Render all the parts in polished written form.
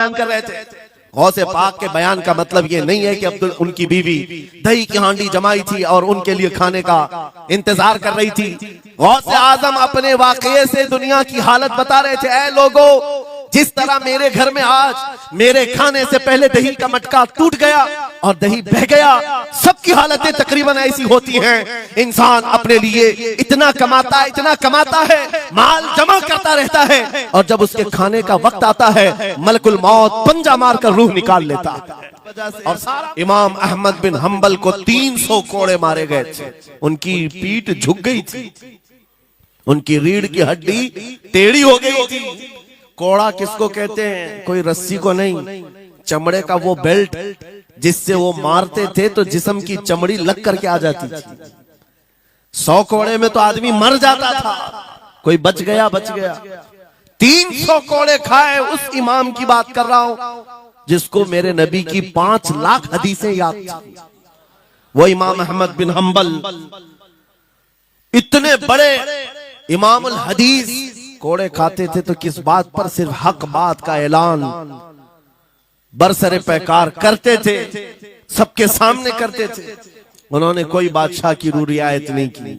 बयान कर रहे थे। गौसे पाक के बयान का मतलब ये नहीं है कि अब्दुल उनकी बीवी दही की हांडी जमाई थी और उनके लिए खाने का इंतजार कर रही थी। गौसे आजम अपने वाकये से दुनिया की हालत बता रहे थे, ऐ लोगों, जिस तरह मेरे घर में आज मेरे खाने से पहले दही का मटका टूट गया और दही बह गया, सबकी हालतें तकरीबन ऐसी होती हैं। इंसान अपने लिए इतना कमाता है, माल जमा करता रहता है, और जब उसके खाने का वक्त आता है मलकुल मौत पंजा मारकर रूह निकाल लेता है। और इमाम अहमद बिन हंबल को 300 कोड़े मारे गए थे। उनकी पीठ झुक गई थी, उनकी रीढ़ की हड्डी टेढ़ी हो गई थी। कोड़ा किसको कहते हैं? कोई रस्सी को नहीं, चमड़े का वो बेल्ट जिससे वो मारते थे तो जिस्म की चमड़ी लग करके आ जाती थी। 100 कोड़े में तो आदमी मर जाता था, कोई बच गया। 300 कोड़े खाए उस इमाम की बात कर रहा हूं जिसको मेरे नबी की 5 लाख हदीसें याद थी। वो इमाम अहमद बिन हंबल इतने बड़े इमामुल हदीस कोड़े खाते थे तो किस बात पर? सिर्फ हक बात का ऐलान बरसरे पैकार करते थे, सबके सामने करते थे। उन्होंने कोई बादशाह की रियायत नहीं की,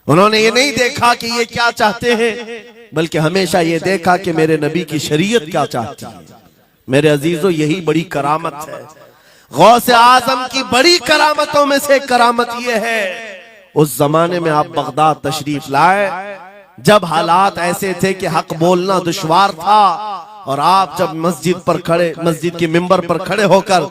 उन्होंने ये नहीं देखा कि ये क्या चाहते हैं, बल्कि हमेशा ये देखा कि मेरे नबी की शरीयत क्या चाहती है। मेरे अजीजों, यही बड़ी करामत है। गौसे आजम की बड़ी करामतों में से करामत ये है, उस जमाने में आप बगदाद तशरीफ लाए जब हालात ऐसे थे कि हक बोलना दुश्वार था, और आप जब मस्जिद के मिंबर पर खड़े होकर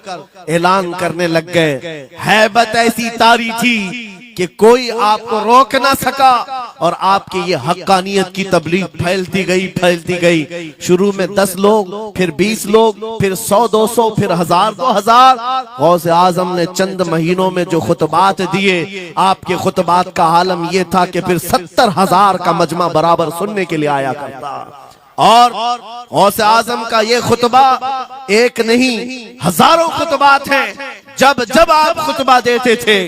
ऐलान करने लग गए, हैबत ऐसी तारी थी कि कोई आपको रोक ना सका, और आपकी ये हक्कानियत की तबलीग फैलती गई। शुरू में 10 लोग, फिर 20 लोग, फिर 100-200, फिर 1000-2000। गौसे आजम ने चंद महीनों में जो खुतबात दिए, आपके खुतबात का आलम यह था कि फिर 70,000 का मजमा बराबर सुनने के लिए आया करता। और गौसे आजम का ये खुतबा एक नहीं, हजारों खुतबात हैं। जब आप खुतबा देते थे,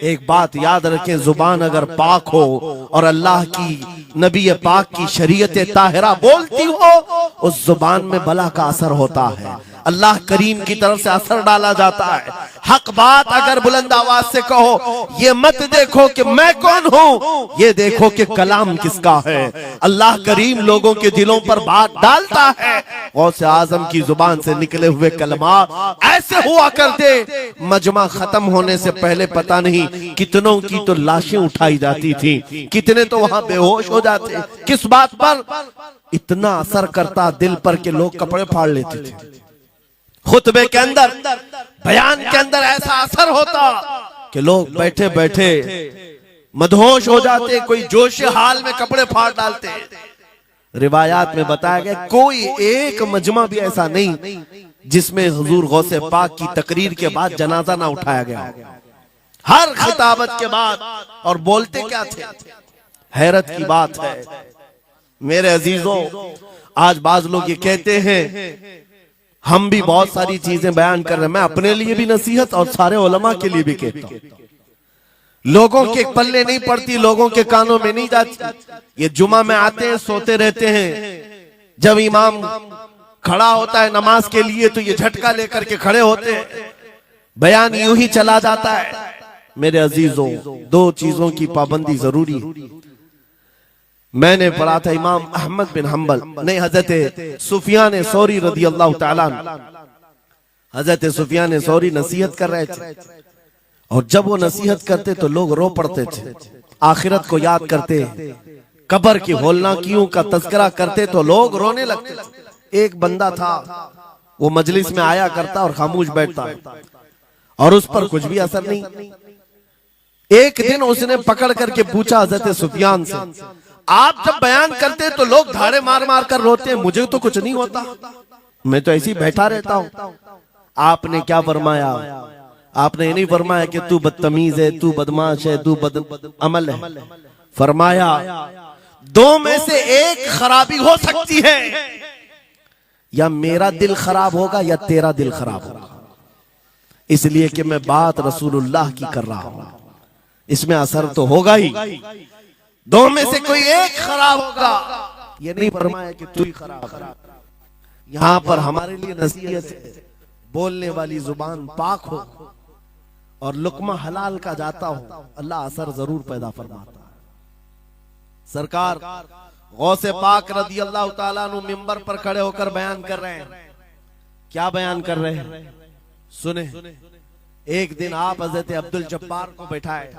एक बात याद रखें, जुबान अगर पाक हो और अल्लाह की नबी पाक की शरीयत ताहिरा बोलती हो, उस जुबान में भला का असर होता है, अल्लाह करीम की तरफ से असर डाला जाता है। हक बात अगर बुलंद आवाज से कहो, ये मत देखो कि मैं कौन हूं, ये देखो कि कलाम किसका है। अल्लाह करीम लोगों के दिलों पर बात डालता है। गौसे आजम की जुबान से निकले हुए कलमात ऐसे हुआ करते, मजमा खत्म होने से पहले पता नहीं कितनों की तो लाशें उठाई जाती थी, कितने तो वहां बेहोश हो जाते। किस बात पर? इतना असर करता दिल पर कि लोग कपड़े फाड़ लेते थे। खुतबे के अंदर, बयान के अंदर ऐसा असर होता कि लोग बैठे बैठे मदहोश हो जाते, कोई जोश हाल में कपड़े फाड़ डालते। रिवायात में बताया गया कोई एक मजमा भी ऐसा नहीं जिसमें हुजूर गौसे पाक की तकरीर के बाद जनाजा ना उठाया गया। हर खिताबत के बाद, और बोलते क्या थे, हैरत की बात है मेरे अजीजों। आज बाज लोग ये कहते हैं, हम भी बहुत सारी चीजें बयान कर रहे हैं, मैं अपने लिए भी नसीहत और सारे उलमा के लिए भी कहता हूं। लोगों के पल्ले नहीं पड़ती, लोगों के कानों में नहीं जाती। ये जुमा में आते हैं, सोते रहते हैं, जब इमाम खड़ा होता है नमाज के लिए तो ये झटका लेकर के खड़े होते हैं, बयान यूं ही चला जाता है। मेरे अजीजों, 2 चीजों की पाबंदी जरूरी है। मैंने पढ़ा था इमाम अहमद बिन हंबल नहीं, हजरत सुफियान सौरी रदी अल्लाह ताला, हजरत सुफियान सौरी नसीहत कर रहे थे, और जब वो नसीहत करते तो लोग रो पड़ते थे, आखिरत को याद करते, कब्र की होलनाकियों का तज़किरा करते तो लोग रोने लगते। एक बंदा था, वो मजलिस में आया करता और खामोश बैठता, और उस पर कुछ भी असर नहीं। एक दिन उसने पकड़ करके पूछा हजरत सुफियान से, आप जब बयान करते तो लोग धाड़े मार मार कर रोते हैं, मुझे तो कुछ नहीं होता, मैं तो ऐसे ही बैठा रहता हूं। आपने क्या फरमाया? आपने ये नहीं फरमाया कि तू बदतमीज है, तू बदमाश है, तू बदअमल है। फरमाया 2 में से एक खराबी हो सकती है, या मेरा दिल खराब होगा या तेरा दिल खराब होगा, इसलिए कि मैं बात रसूलुल्लाह की कर रहा हूं, इसमें असर तो होगा ही। 2 में से कोई एक खराब होगा, ये नहीं फरमाया कि तू ही खराब। यहां पर हमारे लिए नसीहत है, बोलने वाली जुबान पाक हो और लुकमा हलाल का जाता हो, अल्लाह असर जरूर पैदा फरमाता है। सरकार गौसे पाक रदी अल्लाह ताला अन्हु मिंबर पर खड़े होकर बयान कर रहे हैं। क्या बयान कर रहे हैं सुने। एक दिन आप हजरत अब्दुल जब्बार को बैठाए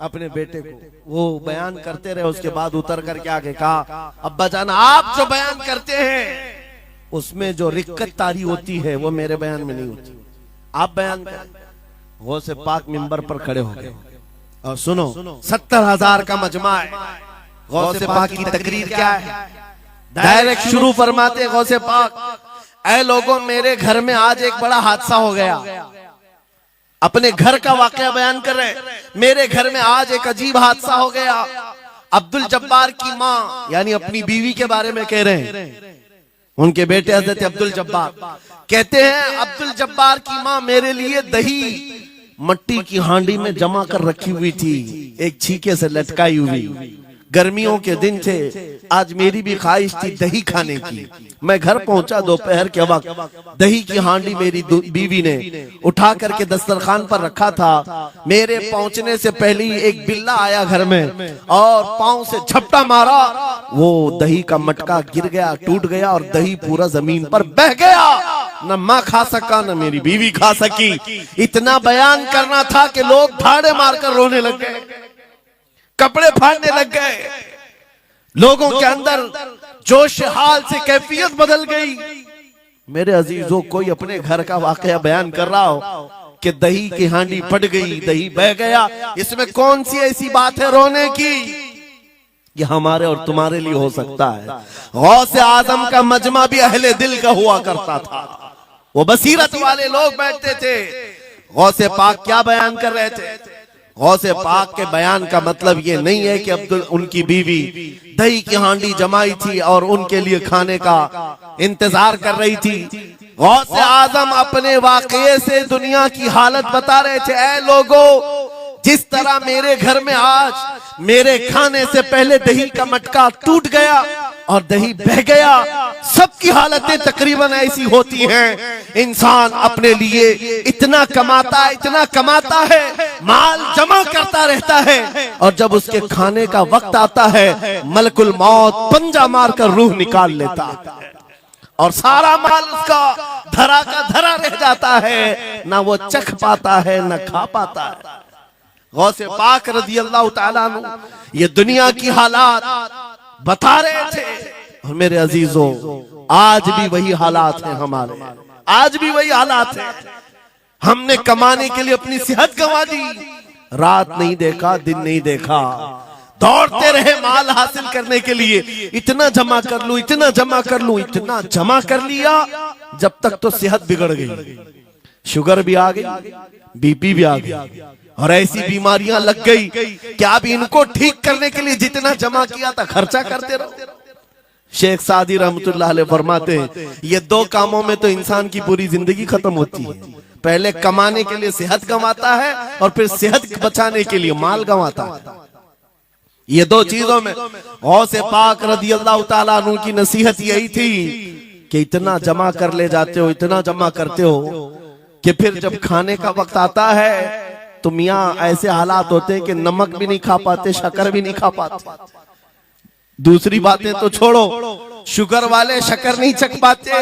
अपने बेटे को, वो बयान करते रहे, उसके बाद उतर कर क्या कहा, अब्बा जान आप जो बयान करते हैं उसमें जो रिक्कत तारी होती है वो मेरे बयान में नहीं होती, आप बयान करें। गौसे पाक मिंबर पर खड़े हो गए और सुनो 70,000 का मजमा है। गौसे पाक की तकरीर क्या है, डायरेक्ट शुरू फरमाते गौसे पाक, ऐ लोगों मेरे घर में आज एक बड़ा हादसा हो गया। अपने घर का वाकया बयान कर रहे, मेरे घर में आज एक अजीब हादसा हो गया। अब्दुल जब्बार की माँ यानी अपनी बीवी के बारे में कह रहे हैं, उनके बेटे हजरत अब्दुल जब्बार कहते हैं, अब्दुल जब्बार की माँ मेरे लिए दही मट्टी की हांडी में जमा कर रखी हुई थी, एक छीके से लटकाई हुई। गर्मियों के दिन थे, आज मेरी भी ख्वाहिश थी दही खाने की। मैं घर पहुंचा दोपहर के वक्त, दही की हांडी मेरी बीवी ने उठा करके दस्तरखान पर रखा था। मेरे पहुंचने से पहले ही एक बिल्ला आया घर में और पांव से झपटा मारा, वो दही का मटका गिर गया, टूट गया और दही पूरा जमीन पर बह गया। न माँ खा सका न मेरी बीवी खा सकी। इतना बयान करना था कि लोग ठाड़े मारकर रोने लग गए, कपड़े फाड़ने लग गए, लोगों के अंदर जोश हाल से कैफियत बदल गई। मेरे अजीजों, कोई अपने घर का वाकया बयान कर रहा हो कि दही की हांडी फट गई, दही बह गया, इसमें कौन सी ऐसी बात है रोने की? ये हमारे और तुम्हारे लिए हो सकता है। गौसे आजम का मजमा भी अहले दिल का हुआ करता था, वो बसीरत वाले लोग बैठते थे। गौसे पाक क्या बयान कर रहे थे? गौसे पाक के बयान का मतलब ये नहीं है कि अब्दुल उनकी बीवी दही की हांडी जमाई थी और उनके लिए खाने का इंतजार कर रही थी। गौसे आजम अपने वाकये से दुनिया की हालत बता रहे थे, ऐ लोगों, जिस तरह मेरे घर में आज मेरे खाने से पहले दही का मटका टूट गया और दही बह गया, सबकी हालतें तकरीबन ऐसी होती हैं। इंसान अपने लिए इतना कमाता है, माल जमा करता रहता है और जब उसके खाने का वक्त आता है मलकुल मौत पंजा मारकर रूह निकाल लेता है और सारा माल उसका धरा का धरा रह जाता है, ना वो चख पाता है ना खा पाता है। गौसे पाक रज़ी अल्लाह ताला अन्हु ये दुनिया की हालात बता रहे थे। और मेरे अजीजों, आज भी वही हालात हैं हमारे, आज भी वही हालात हैं। हमने कमाने के लिए अपनी सेहत गंवा दी, रात नहीं देखा, दिन नहीं देखा, दौड़ते रहे माल हासिल करने के लिए, इतना जमा कर लूं, इतना जमा कर लूं, इतना जमा कर लिया, जब तक तो सेहत बिगड़ गई, शुगर भी आ गई, बीपी भी आ गई और ऐसी बीमारियां लग गई कि अब इनको ठीक करने के लिए जितना जमा किया था खर्चा करते रहो। शेख सादी रहमतुल्लाह अलैह फरमाते हैं, ये दो कामों में तो इंसान की पूरी जिंदगी खत्म होती है। पहले कमाने के लिए सेहत गंवाता है और फिर सेहत बचाने के लिए माल गंवाता है। ये दो चीजों में गौसे पाक रज़ी अल्लाह ताला अन्हु की नसीहत यही थी कि इतना जमा कर ले जाते हो, इतना जमा करते हो कि फिर जब खाने का वक्त आता है तो मियाँ ऐसे हालात होते हैं कि नमक भी नहीं खा पाते, शक्कर भी नहीं खा पाते। दूसरी बातें तो छोड़ो, शुगर वाले शक्कर नहीं चख पाते,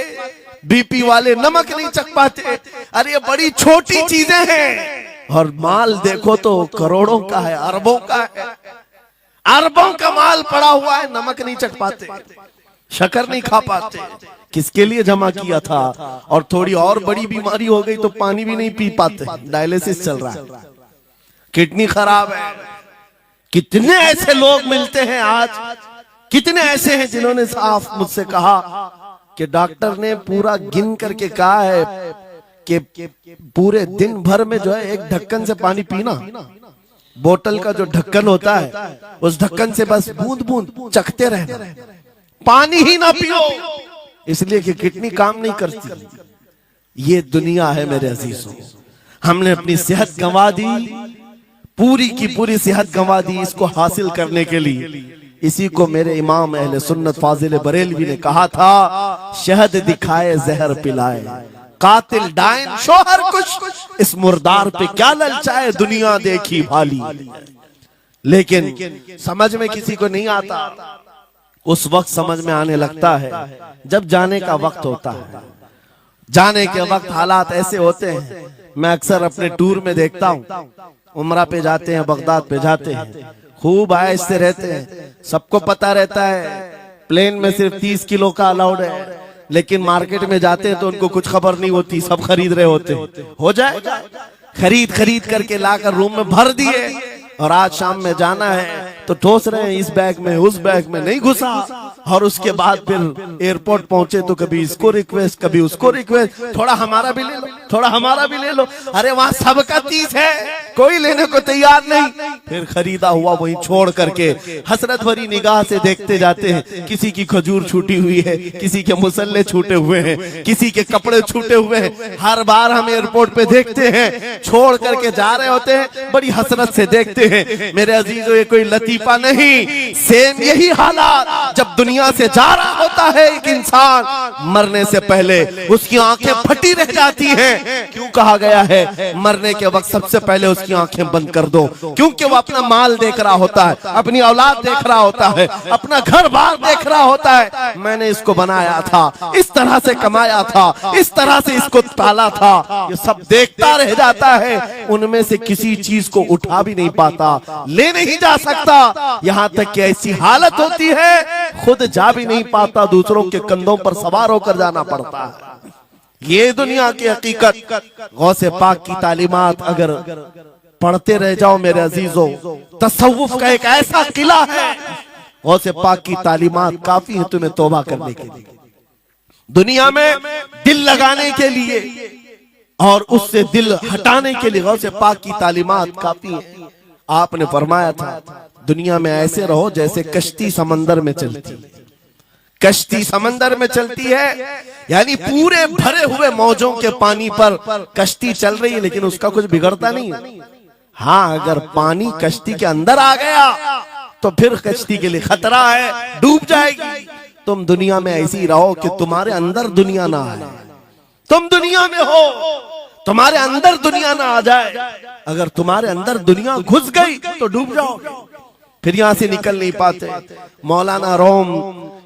बीपी वाले नमक नहीं चख पाते। अरे ये बड़ी छोटी चीजें हैं और माल देखो तो करोड़ों का है, अरबों का है, अरबों का माल पड़ा हुआ है, नमक नहीं चख पाते, शक्कर नहीं खा पाते। किसके लिए जमा किया था? और थोड़ी और बड़ी बीमारी हो गई तो पानी भी नहीं पी पाते, डायलिसिस चल रहा है, किडनी खराब है। कितने ऐसे लोग मिलते हैं आज, कितने ऐसे हैं जिन्होंने साफ मुझसे कहा कि डॉक्टर ने पूरा गिन करके कहा है कि पूरे दिन भर में जो है एक ढक्कन से पानी पीना, बोतल का जो ढक्कन होता है उस ढक्कन से बस बूंद बूंद चखते रहना, पानी ही ना पियो, इसलिए कि किडनी काम नहीं करती। ये दुनिया है मेरे अजीजों, हमने अपनी सेहत गंवा दी, पूरी की पूरी सेहत गंवा दी इसको हासिल करने के लिए। इसी को मेरे इमाम अहले सुन्नत फाजिल बरेलवी ने कहा था, शहद दिखाए जहर पिलाए, कातिल डायन शोहर कुछ, इस मुर्दार पे क्या ललचाए, दुनिया देखी भाली। लेकिन समझ में किसी को नहीं आता, उस वक्त समझ में आने लगता है जब जाने का वक्त होता है। जाने के वक्त हालात ऐसे होते हैं, मैं अक्सर अपने टूर में देखता हूँ, उमरा पे जाते हैं, बगदाद पे जाते हैं, खूब आयश से रहते हैं, सबको पता रहता है प्लेन में सिर्फ 30 किलो का अलाउड है, लेकिन मार्केट में जाते हैं तो उनको कुछ खबर नहीं होती, सब खरीद रहे होते हैं। हो जाए, खरीद करके लाकर रूम में भर दिए, और आज शाम में जाना है तो ठोस रहे हैं इस बैग में उस बैग में नहीं घुसा, और उसके बाद फिर एयरपोर्ट पहुंचे तो कभी इसको रिक्वेस्ट कभी उसको रिक्वेस्ट, थोड़ा हमारा भी ले लो, थोड़ा हमारा भी ले लो। अरे वहां सबका 30 है, कोई लेने को तैयार नहीं। फिर खरीदा हुआ वहीं छोड़ करके हसरत भरी निगाह से देखते जाते हैं, किसी की खजूर छूटी हुई है, किसी के मुसल्ले छूटे हुए हैं, किसी के कपड़े छूटे हुए हैं। हर बार हम एयरपोर्ट पे देखते हैं, छोड़ करके जा रहे होते हैं, बड़ी हसरत से देखते हैं। मेरे अजीजों, ये कोई लतीफा नहीं, सेम यही हालात जब दुनिया से जा रहा होता है एक इंसान, मरने से पहले उसकी आंखें फटी रह जाती हैं। क्यों कहा गया है मरने के वक्त सबसे पहले उसकी आंखें बंद कर दो? क्योंकि वो अपना माल देख रहा होता है, अपनी औलाद देख रहा होता है, अपना घर बार देख रहा होता है। मैंने इसको बनाया था, इस तरह से कमाया था, इस तरह से इसको पाला था, ये सब देखता रह जाता है। उनमें से किसी चीज को उठा भी नहीं पाता, ले नहीं जा सकता, यहाँ तक कि ऐसी हालत होती है खुद जा भी नहीं पाता, दूसरों के कंधों पर सवार होकर जाना पड़ता है। ये दुनिया की हकीकत। गौसे पाक की तालीमात अगर पढ़ते रह जाओ मेरे अजीजों, तसव्वुफ का एक ऐसा किला है, गौसे पाक की तालीमात काफी है तुम्हें तौबा करने के लिए, दुनिया में दिल लगाने के लिए और उससे दिल हटाने के लिए। गौसे पाक की तालीमात काफी है। आपने फरमाया था दुनिया में ऐसे रहो जैसे कश्ती समंदर में चलती, कश्ती समंदर में चलती है, यानी पूरे भरे हुए मौजों के पानी पर कश्ती चल रही है, लेकिन उसका कुछ बिगड़ता नहीं है। हाँ, अगर पानी कश्ती के अंदर आ गया तो फिर कश्ती के लिए खतरा है, डूब जाएगी। तुम दुनिया में ऐसी रहो कि तुम्हारे अंदर दुनिया ना आए, तुम दुनिया में हो, तुम्हारे अंदर दुनिया ना आ जाए। अगर तुम्हारे अंदर दुनिया घुस गई तो डूब जाओ, फिर यहां से निकल नहीं पाते। मौलाना रोम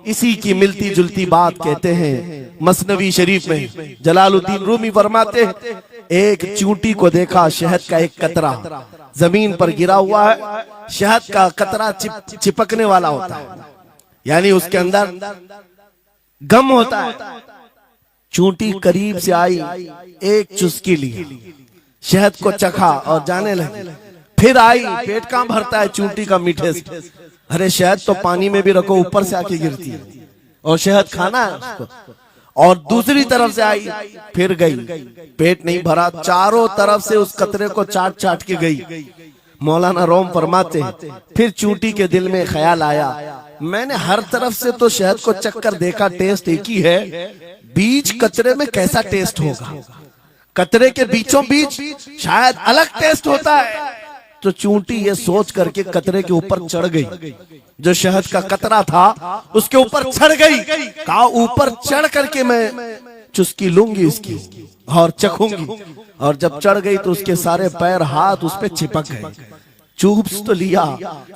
इसी की मिलती जुलती बात कहते हैं मसनवी शरीफ में। जलालुद्दीन रूमी फरमाते हैं, एक चूंटी को देखा, शहद का एक कतरा जमीन पर गिरा हुआ है, शहद का कतरा चिपकने वाला होता है, यानी उसके अंदर गम होता है। चूंटी करीब से आई, एक चुस्की ली, शहद को चखा और जाने लगी। फिर आई, पेट कहां भरता है चूंटी का मीठे से। अरे शहद तो पानी में भी रखो ऊपर से आके गिरती है, और शहद खाना है उसको। और दूसरी तरफ से आई, फिर गई, पेट नहीं भरा, चारों तरफ से उस कतरे को चाट चाट के गई। मौलाना रोम फरमाते हैं, फिर चूंटी के दिल में ख्याल आया, मैंने हर तरफ से तो शहद को चक्कर देखा, टेस्ट एक ही है, बीच कचरे में कैसा टेस्ट होगा? कतरे के बीचों बीच शायद अलग टेस्ट होता है। तो चूंटी ये सोच करके कतरे के ऊपर चढ़ गई, जो शहद का कतरा था उसके ऊपर चढ़ गई। कहा ऊपर चढ़ करके मैं चुस्की लूंगी इसकी और चखूंगी। और जब चढ़ गई तो उसके सारे पैर हाथ उस पे चिपक गए। चूप्स तो लिया,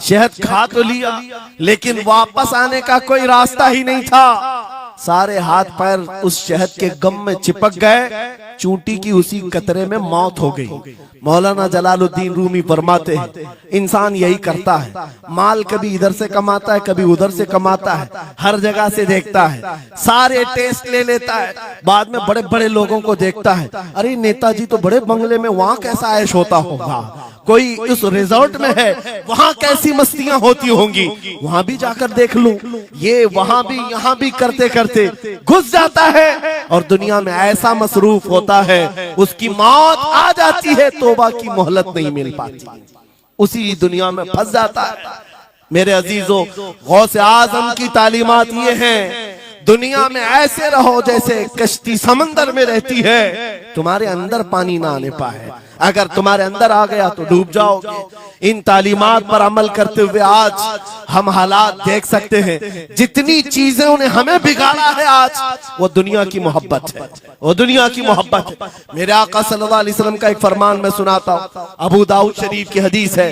शहद खा तो लिया, लेकिन वापस आने का कोई रास्ता ही नहीं था। सारे हाथ पैर उस शहद के गम में चिपक गए। चूंटी की उसी कतरे में मौत हो गई। मौलाना जलालुद्दीन रूमी फरमाते हैं, इंसान यही करता है, माल कभी इधर से कमाता है, कभी उधर से कमाता है, हर जगह से देखता है, सारे टेस्ट ले लेता है, बाद में बड़े बड़े लोगों को देखता है, अरे नेताजी तो बड़े बंगले में, वहां कैसा ऐश होता होगा, कोई उस रिजॉर्ट में है, वहां कैसी मस्तियां होती होंगी, वहां भी जाकर देख लूं। ये वहां भी यहाँ भी करते करते घुस जाता है और दुनिया में ऐसा मसरूफ होता है, उसकी मौत आ जाती है, तौबा की मोहलत नहीं मिल पाती, उसी दुनिया में फंस जाता है। मेरे अजीजों, गौसे आजम की तालीमात ये हैं, दुनिया में ऐसे रहो जैसे कश्ती समंदर में रहती है, तुम्हारे अंदर पानी ना आने पाए। अगर तुम्हारे अंदर आ गया तो डूब जाओगे। इन तालीमात पर अमल करते हुए आज हम हालात देख सकते हैं। जितनी चीजों ने हमें बिगाड़ा है आज, वो दुनिया की मोहब्बत है, वो दुनिया की मोहब्बत है। मेरे आका सल्लल्लाहु अलैहि वसल्लम का एक फरमान मैं सुनाता हूँ, अबू दाऊद शरीफ की हदीस है।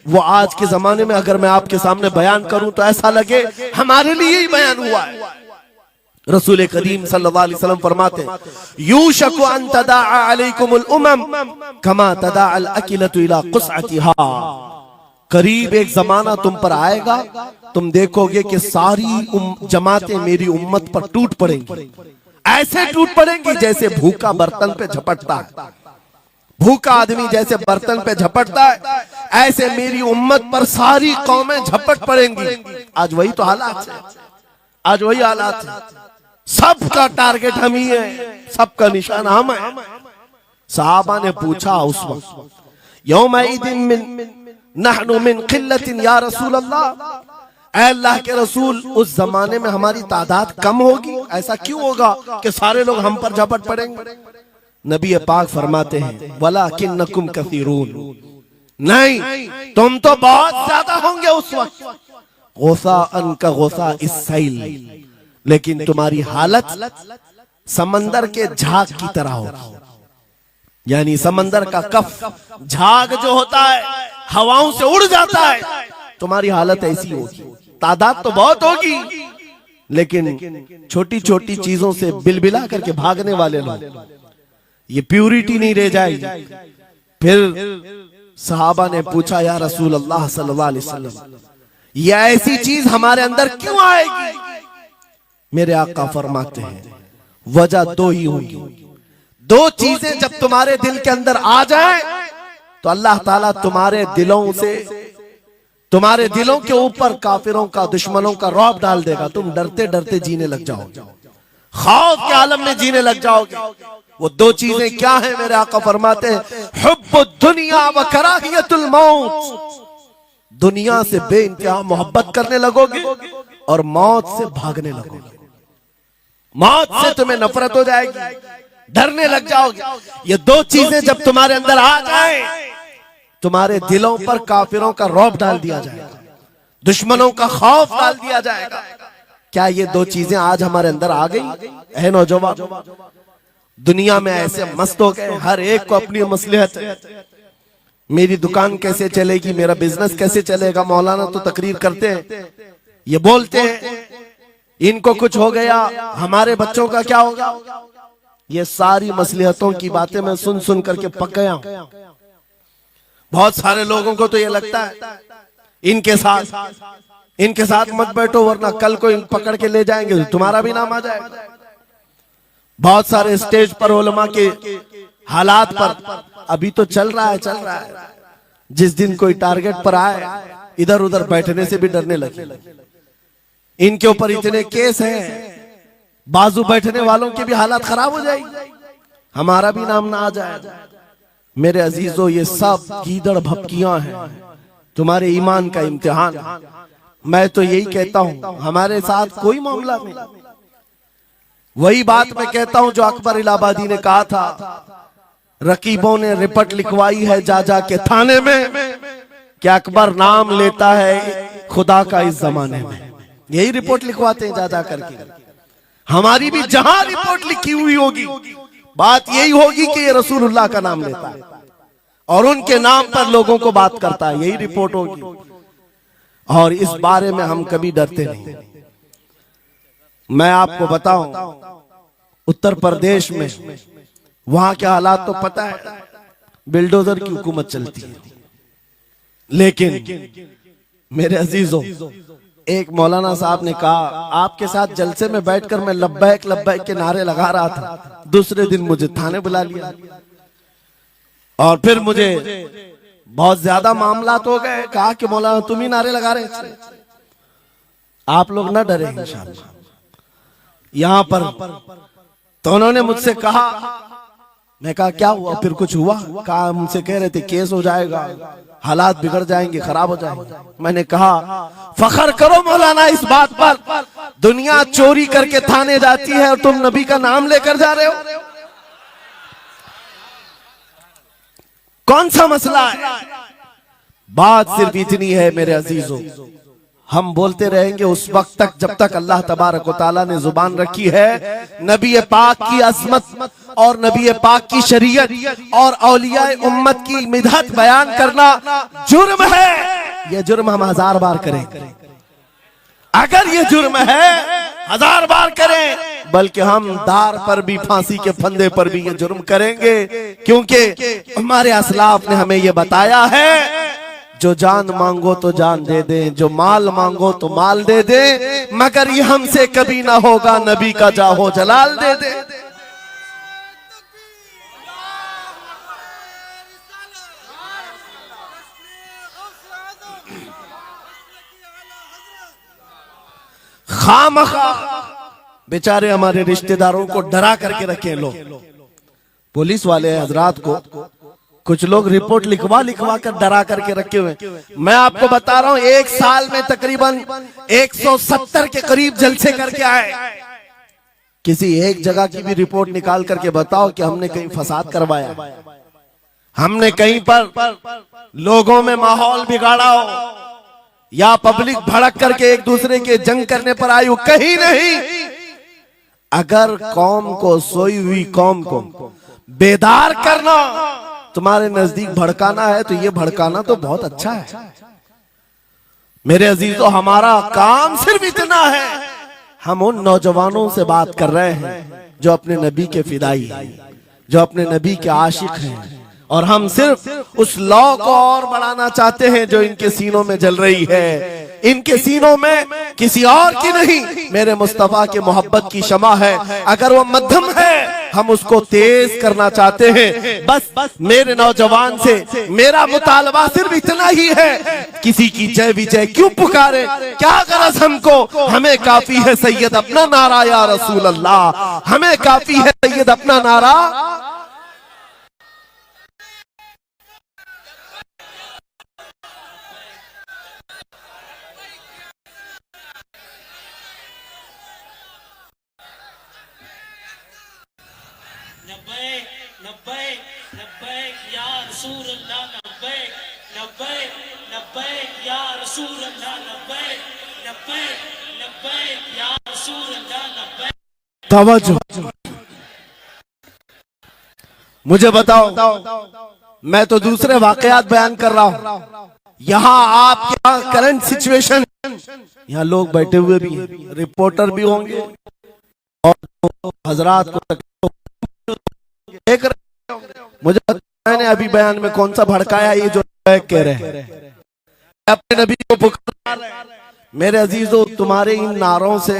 वो आज के जमाने में अगर मैं आपके सामने बयान करूं तो ऐसा लगे हमारे लिए ही बयान हुआ है। रसूल करीम सल्लल्लाहु अलैहि वसल्लम फरमाते हैं, यूशकु अन तदाअ अलैकुमुल उमम कमा तदाअल अकिलतु इला कुसअतिहा। करीब एक जमाना तुम पर आएगा, तुम देखोगे कि सारी जमातें मेरी उम्मत पर टूट पड़ेंगी। ऐसे टूट पड़ेंगी जैसे भूखा बर्तन पे झपटता है। भूखा आदमी जैसे बर्तन पे झपटता है, ऐसे मेरी उम्मत पर सारी कौमें झपट पड़ेंगी। आज वही तो हालात है, आज वही हालात है। सबका टारगेट हम ही है, सबका निशान हम है। सहाबा ने पूछा उस वक्त, यौमइदिन मिन नहनु मिन किल्लतिन या रसूल अल्लाह, ऐ अल्लाह के रसूल उस जमाने में हमारी तादाद कम होगी, ऐसा क्यों होगा कि सारे लोग हम पर झपट पड़ेंगे? नबी पाक फरमाते हैं, वलाकिन्नकुम कसीरून, नहीं तुम तो बहुत ज्यादा होंगे उस वक्त, गुसाअन का गुसा इस्सैल, लेकिन तुम्हारी हालत समंदर के झाग की तरह होगी। यानी समंदर का कफ झाग जो होता है हवाओं से उड़ जाता है, तुम्हारी हालत ऐसी होगी। तादाद तो बहुत होगी, लेकिन छोटी छोटी चीजों से बिलबिला करके भागने वाले लोग, ये प्यूरिटी नहीं रह जाएगी। फिर सहाबा ने पूछा, या रसूल अल्लाह सल्लल्लाहु अलैहि वसल्लम, ये ऐसी चीज हमारे अंदर क्यों आएगी? मेरे आका फरमाते हैं, वजह दो ही होगी। दो चीजें जब तुम्हारे दिल के अंदर आ जाए तो अल्लाह ताला तुम्हारे दिलों से, तुम्हारे दिलों के ऊपर काफिरों का, दुश्मनों का रौब डाल देगा। तुम डरते डरते जीने लग जाओगे, खौफ के आलम में जीने लग जाओगे। वो दो चीजें क्या है? मेरे आका फरमाते हैं, हुब्बुद दुनिया व कराहियतुल मौत, दुनिया से बेइंतहा मोहब्बत करने लगोगे और मौत से भागने लगोगे। मौत से तुम्हें नफरत हो जाएगी, डरने लग जाओगे। ये दो चीजें जब तुम्हारे अंदर आ जाए, तुम्हारे दिलों पर काफिरों का रौब डाल दिया जाएगा, दुश्मनों का खौफ डाल दिया जाएगा। क्या ये दो चीजें आज हमारे अंदर आ गई? है नौजवान, दुनिया में ऐसे मस्त हो गए, हर एक को अपनी मसलहत है। मेरी दुकान कैसे चलेगी, मेरा बिजनेस कैसे चलेगा। मौलाना तो तकरीर करते हैं, ये बोलते हैं इनको कुछ हो गया, हमारे बच्चों का क्या होगा। ये सारी मसलहतों की बातें मैं सुन सुन करके पक गया हूं। बहुत सारे लोगों को तो ये लगता है इनके साथ मत बैठो, वरना कल को इन पकड़ के ले जाएंगे तो तुम्हारा भी नाम आ जाएगा। बहुत सारे स्टेज पर उलमा के हालात पर अभी तो चल रहा है। जिस दिन कोई टारगेट पर आए, इधर उधर बैठने से भी डरने लगे। इनके ऊपर इतने केस हैं, बाजू बैठने वालों की भी हालत खराब हो जाएगी, हमारा भी नाम ना आ जाए। मेरे अजीजों, ये सब गीदड़ भपकियां हैं, तुम्हारे ईमान का इम्तिहान। मैं तो यही कहता हूं, हमारे साथ कोई मामला नहीं। वही बात मैं कहता हूं जो अकबर इलाहाबादी ने कहा था, रकीबों ने रिपोर्ट लिखवाई है जा जा के थाने में कि अकबर नाम लेता है खुदा का इस जमाने में। यही रिपोर्ट लिखवाते हैं जा जा करके। हमारी भी जहां रिपोर्ट लिखी हुई होगी, बात यही होगी कि ये रसूलुल्लाह का नाम लेता है और उनके नाम पर लोगों को बात करता है, यही रिपोर्ट होगी। और इस बारे में हम कभी डरते नहीं। मैं आपको बताऊं, उत्तर प्रदेश में वहां के हालात तो पता है, बिल्डोजर की हुकूमत चलती है। लेकिन मेरे अजीजों, एक मौलाना साहब ने कहा, आपके साथ जलसे में बैठकर मैं लब्बैक लब्बैक के नारे लगा रहा था, दूसरे दिन मुझे थाने बुला लिया और फिर मुझे बहुत ज्यादा मामलात हो गए। कहा कि मौलाना तुम ही नारे लगा रहे थे। आप लोग ना डरे इंशाअल्लाह। यहां पर तो उन्होंने मुझसे कहा मैं कहा क्या हुआ, फिर कुछ हुआ? कहा हमसे कह रहे थे केस हो जाएगा, हालात बिगड़ जाएंगे, खराब हो जाएंगे। मैंने कहा फख्र करो मौलाना इस बात पर, दुनिया चोरी करके थाने जाती है और तुम नबी का नाम लेकर जा रहे हो, कौन सा मसला है? बात सिर्फ इतनी है मेरे अजीजों, हम बोलते रहेंगे उस वक्त तक जब तक अल्लाह तबारक व तआला ने जुबान रखी है। नबी पाक की अज़मत और नबी पाक की शरीयत और औलियाए उम्मत की मिदहत बयान करना जुर्म है। यह जुर्म हम 1000 बार करें, अगर ये जुर्म है 1000 बार करें, बल्कि हम दार पर भी, फांसी के फंदे पर भी ये जुर्म करेंगे, क्योंकि हमारे असलाफ ने हमें ये बताया है जो जान मांगो तो जान दे दे, जो माल मांगो तो माल दे दे, मगर ये हमसे कभी ना होगा नबी का जाहो जलाल दे दे। खामखा बेचारे हमारे रिश्तेदारों को डरा करके रखे लोग, पुलिस वाले हजरात को कुछ लोग रिपोर्ट लिखवा कर डरा करके रखे हुए। मैं आपको बता रहा हूं, एक साल में तकरीबन 170 के करीब जलसे करके आए। किसी एक जगह की भी रिपोर्ट निकाल करके बताओ कि हमने कहीं फसाद करवाया, हमने कहीं पर लोगों में माहौल बिगाड़ा हो, या पब्लिक भड़क करके एक दूसरे के जंग करने पर आई हो, कहीं नहीं। अगर कौम को, सोई हुई कौम को बेदार करना तुम्हारे नजदीक भड़काना है, तो ये भड़काना तो बहुत अच्छा है मेरे अजीजों। हमारा काम सिर्फ इतना है, हम उन नौजवानों से बात कर रहे हैं जो अपने नबी के फिदाई हैं, जो अपने नबी के आशिक हैं, और हम सिर्फ उस लौ को और बढ़ाना चाहते हैं जो इनके सीनों में जल रही है। इनके सीनों में किसी और की नहीं, मेरे मुस्तफा के मोहब्बत की शमा है। अगर वो मध्यम है, हम उसको तेज करना चाहते हैं। बस मेरे नौजवान से मेरा मुतालबा सिर्फ इतना ही है, किसी की जय विजय क्यों पुकारे, क्या गरज हमको, हमें काफी है सैयद अपना नारा या रसूल अल्लाह, हमें काफी है सैयद अपना नारा। तवज्जो, मुझे बताओ, मैं तो दूसरे वाकयात बयान कर रहा हूं, यहाँ आपके यहाँ करंट सिचुएशन, यहाँ लोग बैठे हुए भी हैं, रिपोर्टर भी होंगे और हजरात को देख रहे होंगे। मुझे मैंने अभी बयान में कौन सा भड़काया, ये जो कह रहे हैं अपने नबी को पुकार रहे हैं। मेरे अजीजों, तुम्हारे इन नारों से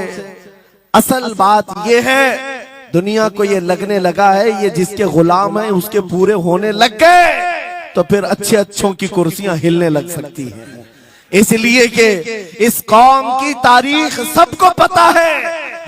असल बात ये है, दुनिया को ये लगने लगा है ये जिसके गुलाम है उसके पूरे होने लग गए, तो फिर अच्छे अच्छों की कुर्सियां हिलने लग सकती हैं। इसलिए कि इस कौम की तारीख सबको पता है,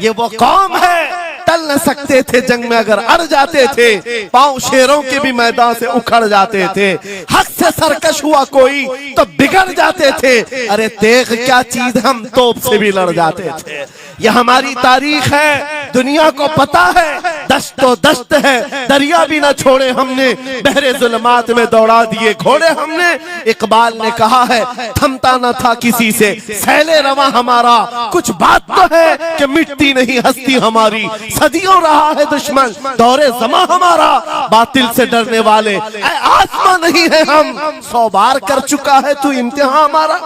ये वो कौम है टल न सकते थे जंग में, अगर अड़ जाते थे पांव शेरों के भी मैदान से उखड़ जाते थे, हक से सरकश हुआ कोई तो बिगड़ जाते थे, अरे तेग क्या चीज हम तोप से भी लड़ जाते थे। यह हमारी तारीख है, दुनिया को पता है, दश्तो दश्त है, दरिया भी न छोड़े हमने, बहरे जुल्मात में दौड़ा दिए घोड़े हमने। इकबाल ने कहा है थमता न था किसी से सैले रवा हमारा, कुछ बात तो है कि मिटती नहीं हस्ती हमारी, सदियों रहा है दुश्मन दौरे जमा हमारा, बातिल से डरने वाले आसमां नहीं है हम, 100 बार कर चुका है तू इम्तिहान हमारा।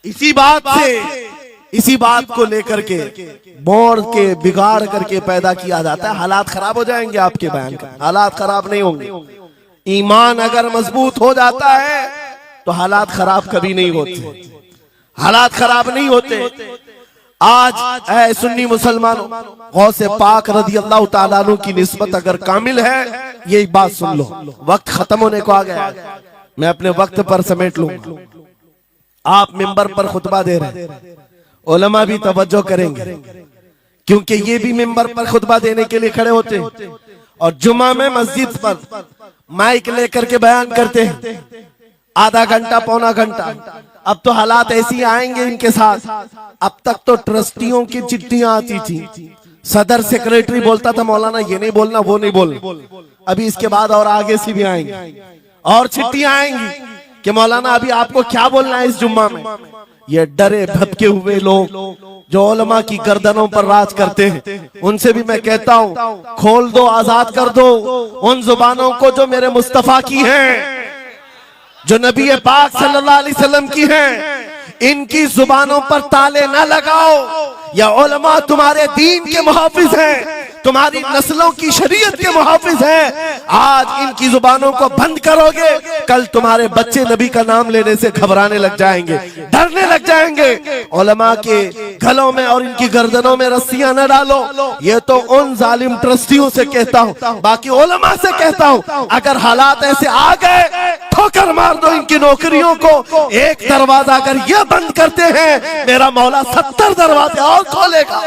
इसी बात को लेकर के मोड़ के बिगाड़ करके पैदा किया जाता है। हालात खराब हो जाएंगे आपके बयान का, हालात खराब नहीं होंगे। ईमान अगर मजबूत हो जाता है तो हालात खराब कभी नहीं होते, हालात खराब नहीं होते। आज ऐ सुन्नी मुसलमानों, गौसे पाक रज़ी अल्लाह तआला अन्हु की निस्बत अगर कामिल है, ये बात सुन लो, वक्त खत्म होने को आ गया, मैं अपने वक्त पर समेट लूंगा। आप मिंबर पर खुतबा दे रहे हैं, उलमा भी तवज्जो करेंगे क्योंकि ये भी मिंबर पर खुतबा देने के लिए खड़े होते हैं और जुमा में मस्जिद पर माइक लेकर के बयान करते हैं आधा घंटा पौना घंटा। अब तो हालात ऐसी आएंगे इनके साथ। अब तक तो ट्रस्टियों की चिट्ठियां आती थी, सदर सेक्रेटरी बोलता था मौलाना ये नहीं बोलना वो नहीं बोलना। अभी इसके बाद और आगे से भी आएंगी और चिट्ठियां आएंगी कि मौलाना अभी आपको क्या बोलना है इस जुम्मा में। ये डरे भटके हुए लोग जो उलमा की गर्दनों पर राज करते हैं, उनसे भी मैं कहता हूं खोल दो, आजाद कर दो उन जुबानों को जो मेरे मुस्तफा की हैं, जो नबी पाक सल्लल्लाहु अलैहि वसल्लम की हैं। इनकी जुबानों पर ताले न लगाओ। या उलमा तुम्हारे दीन के मुहाफिज हैं, तुम्हारी नस्लों की शरीयत के मुहाफिज हैं। आज इनकी जुबानों को बंद करोगे, कल तुम्हारे बच्चे नबी का नाम लेने से घबराने लग जाएंगे, डरने लग जाएंगे। उलमा के गलों में और इनकी गर्दनों में रस्सियां न डालो। ये तो उन जालिम ट्रस्टियों से कहता हूं, बाकी उलमा से कहता हूं अगर हालात ऐसे आ गए ठोकर मार दो इनकी नौकरियों को। एक दरवाजा अगर ये बंद करते हैं, मेरा मौला 70 दरवाजे और खोलेगा।